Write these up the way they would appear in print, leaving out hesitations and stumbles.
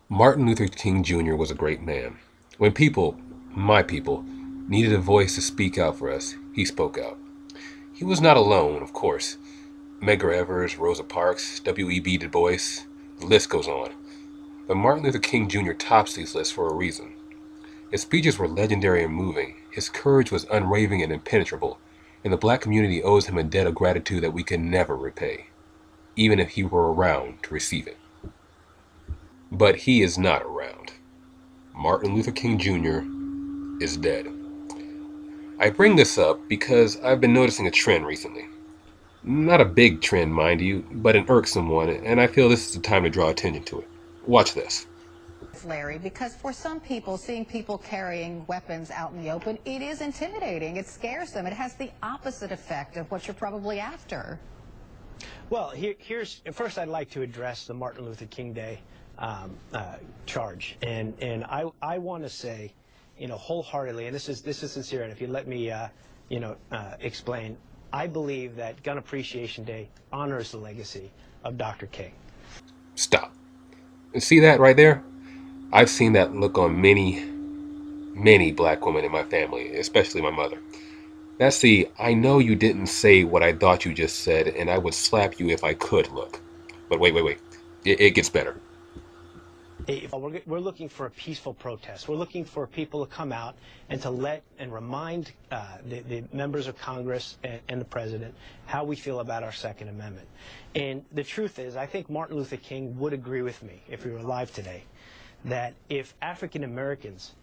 Martin Luther King Jr. was a great man. When people, my people, needed a voice to speak out for us, he spoke out. He was not alone, of course. Medgar Evers, Rosa Parks, W.E.B. Du Bois, the list goes on. But Martin Luther King Jr. tops these lists for a reason. His speeches were legendary and moving, his courage was unwavering and impenetrable, and the black community owes him a debt of gratitude that we can never repay, even if he were around to receive it. But he is not around. Martin Luther King Jr. is dead. I bring this up because I've been noticing a trend recently. Not a big trend, mind you, but an irksome one, and I feel this is the time to draw attention to it. Watch this. Larry, because for some people, seeing people carrying weapons out in the open, it is intimidating. It scares them. It has the opposite effect of what you're probably after. Well, first I'd like to address the Martin Luther King Day charge, and I want to say, wholeheartedly, and this is sincere, and if you let me, explain, I believe that Gun Appreciation Day honors the legacy of Dr. King. Stop. See that right there? I've seen that look on many, many black women in my family, especially my mother. That's the, I know you didn't say what I thought you just said, and I would slap you if I could look. But wait. It gets better. We're looking for a peaceful protest. We're looking for people to come out and to remind the members of Congress and the President how we feel about our Second Amendment. And the truth is, I think Martin Luther King would agree with me, if he were alive today, that if African Americans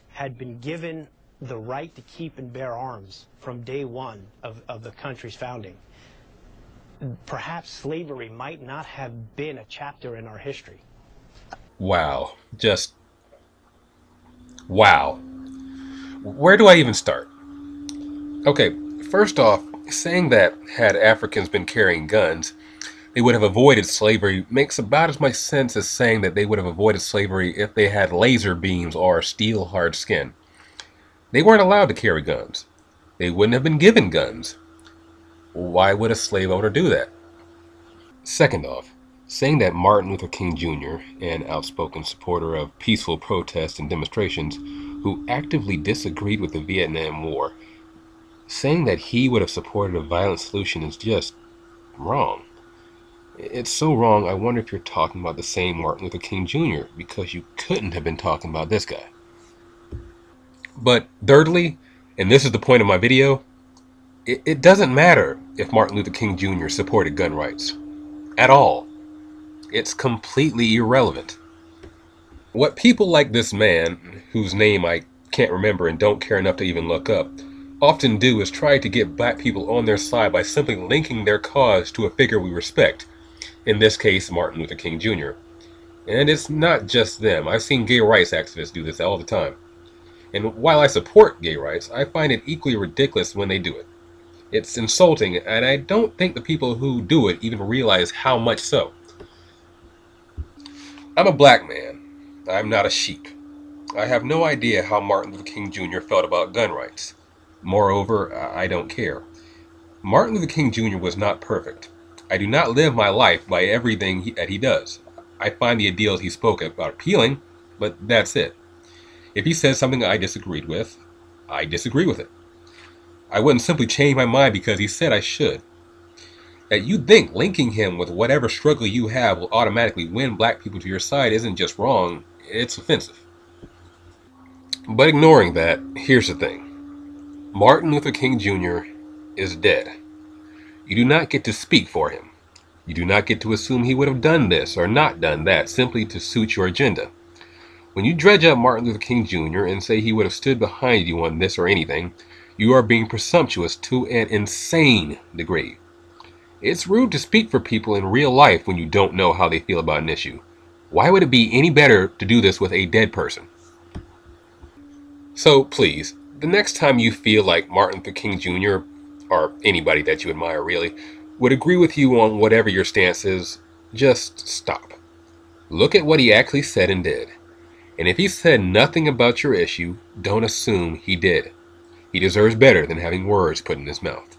had been given the right to keep and bear arms from day one of the country's founding, perhaps slavery might not have been a chapter in our history. Wow. Just wow. Where do I even start? Okay, first off, saying that had Africans been carrying guns, they would have avoided slavery makes about as much sense as saying that they would have avoided slavery if they had laser beams or steel hard skin. They weren't allowed to carry guns. They wouldn't have been given guns. Why would a slave owner do that? Second off, saying that Martin Luther King Jr., an outspoken supporter of peaceful protests and demonstrations who actively disagreed with the Vietnam War, saying that he would have supported a violent solution is just wrong. It's so wrong, I wonder if you're talking about the same Martin Luther King Jr., because you couldn't have been talking about this guy. But thirdly, and this is the point of my video, it doesn't matter if Martin Luther King Jr. supported gun rights. At all. It's completely irrelevant. What people like this man, whose name I can't remember and don't care enough to even look up, often do is try to get black people on their side by simply linking their cause to a figure we respect. In this case, Martin Luther King Jr. And it's not just them. I've seen gay rights activists do this all the time. And while I support gay rights, I find it equally ridiculous when they do it. It's insulting, and I don't think the people who do it even realize how much so. I'm a black man. I'm not a sheep. I have no idea how Martin Luther King Jr. felt about gun rights. Moreover, I don't care. Martin Luther King Jr. was not perfect. I do not live my life by everything that he does. I find the ideals he spoke about appealing, but that's it. If he says something I disagreed with, I disagree with it. I wouldn't simply change my mind because he said I should. That you think linking him with whatever struggle you have will automatically win black people to your side isn't just wrong, it's offensive. But ignoring that, here's the thing. Martin Luther King Jr. is dead. You do not get to speak for him. You do not get to assume he would have done this or not done that simply to suit your agenda. When you dredge up Martin Luther King Jr. and say he would have stood behind you on this or anything, you are being presumptuous to an insane degree. It's rude to speak for people in real life when you don't know how they feel about an issue. Why would it be any better to do this with a dead person? So please, the next time you feel like Martin Luther King Jr., or anybody that you admire really, would agree with you on whatever your stance is, just stop. Look at what he actually said and did. And if he said nothing about your issue, don't assume he did. He deserves better than having words put in his mouth.